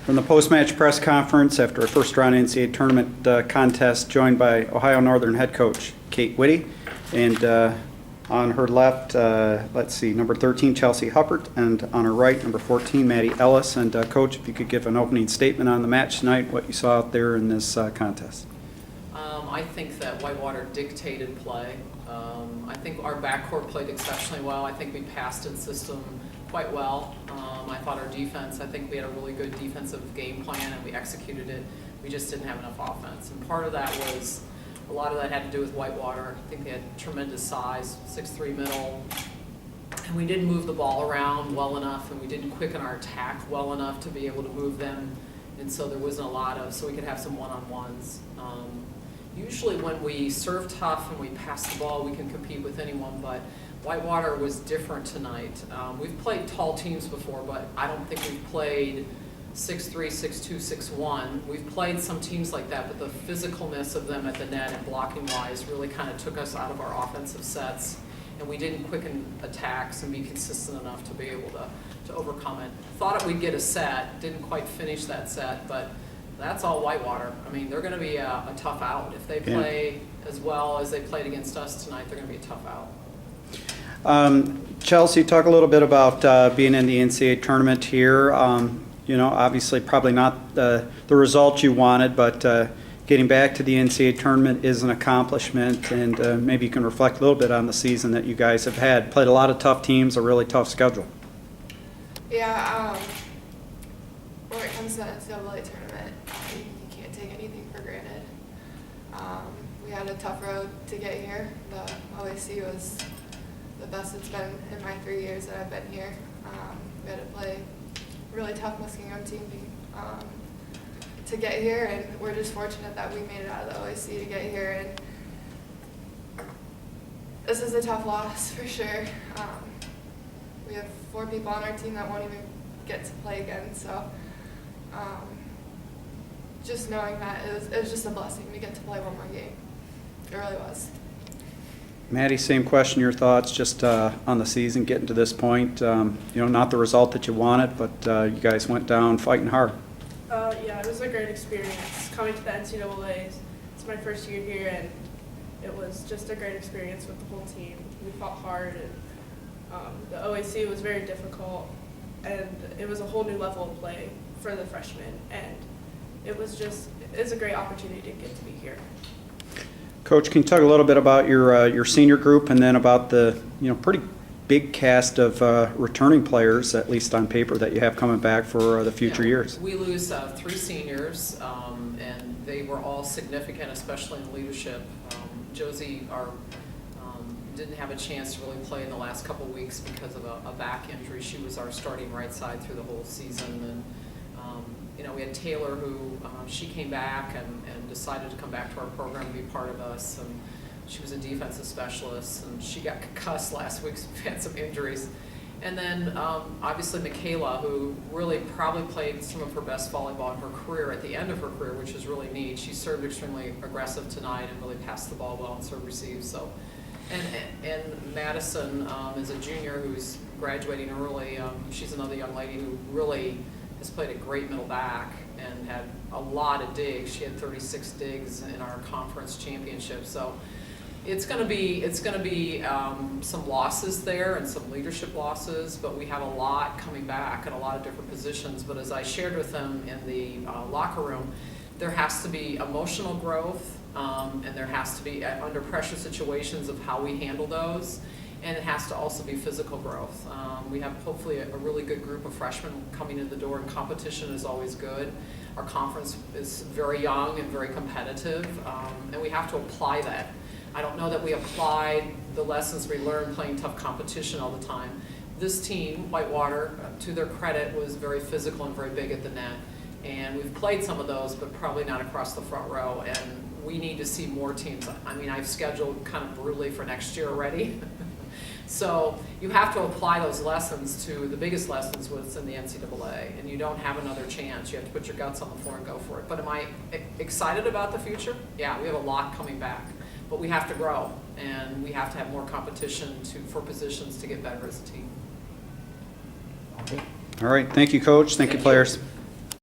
From the post-match press conference after a first-round NCAA tournament contest, joined by Ohio Northern head coach Kate Whitty, and on her left, let's see, number 13, Chelsea Huppert, and on her right, number 14, Maddie Ellis. And Coach, if you could give an opening statement on the match tonight, what you saw out there in this contest. I think that Whitewater dictated play. I think our backcourt played exceptionally well. I think we passed in system quite well. I thought our defense, I think we had a really good defensive game plan and we executed it. We just didn't have enough offense. And part of that was, a lot of that had to do with Whitewater. I think they had tremendous size, 6'3" middle. And we didn't move the ball around well enough, and we didn't quicken our attack well enough to be able to move them. And so there wasn't a lot of, so we could have some one-on-ones. Usually when we serve tough and we pass the ball, we can compete with anyone, but Whitewater was different tonight. We've played tall teams before, but I don't think we've played 6'3", 6'2", 6'1". We've played some teams like that, but the physicalness of them at the net and blocking-wise really kind of took us out of our offensive sets, and we didn't quicken attacks and be consistent enough to be able to overcome it. Thought we'd get a set, didn't quite finish that set, but that's all Whitewater. I mean, they're going to be a tough out. If they play as well as they played against us tonight, they're going to be a tough out. Chelsea, talk a little bit about being in the NCAA tournament here. You know, obviously probably not the result you wanted, but getting back to the NCAA tournament is an accomplishment, and maybe you can reflect a little bit on the season that you guys have had. Played a lot of tough teams, a really tough schedule. Yeah, when it comes to the NCAA tournament, you can't take anything for granted. We had a tough road to get here. The OAC was the best it's been in my 3 years that I've been here. We had to play a really tough Muskingum team to get here, and we're just fortunate that we made it out of the OAC to get here. And this is a tough loss for sure. We have 4 people on our team that won't even get to play again, so just knowing that it was just a blessing to get to play one more game. It really was. Maddie, same question, your thoughts just on the season, getting to this point. You know, not the result that you wanted, but you guys went down fighting hard. Yeah, it was a great experience coming to the NCAA. It's my first year here, and it was just a great experience with the whole team. We fought hard, and the OAC was very difficult, and it was a whole new level of play for the freshmen, and it's a great opportunity to get to be here. Coach, can you talk a little bit about your senior group, and then about the pretty big cast of returning players, at least on paper, that you have coming back for the future years? We lose 3 seniors, and they were all significant, especially in leadership. Josie didn't have a chance to really play in the last couple weeks because of a back injury. She was our starting right side through the whole season. And we had Taylor, who she came back and decided to come back to our program and be part of us. And she was a defensive specialist, and she got concussed last week, so we had some injuries. And then obviously Michaela, who really probably played some of her best volleyball in her career at the end of her career, which is really neat. She served extremely aggressive tonight and really passed the ball well and serve receive. So, and Madison is a junior who's graduating early. She's another young lady who really has played a great middle back and had a lot of digs. She had 36 digs in our conference championship. So it's going to be some losses there and some leadership losses, but we have a lot coming back in a lot of different positions. But as I shared with them in the locker room, there has to be emotional growth, and there has to be under pressure situations of how we handle those. And it has to also be physical growth. We have hopefully a really good group of freshmen coming in the door, and competition is always good. Our conference is very young and very competitive, and we have to apply that. I don't know that we applied the lessons we learned playing tough competition all the time. This team, Whitewater, to their credit, was very physical and very big at the net. And we've played some of those, but probably not across the front row. And we need to see more teams. I mean, I've scheduled kind of brutally for next year already. So you have to apply those lessons to the biggest lessons, what's in the NCAA, and you don't have another chance. You have to put your guts on the floor and go for it. But am I excited about the future? Yeah, we have a lot coming back, but we have to grow, and we have to have more competition for positions to get better as a team. All right, thank you, Coach. Thank you, players.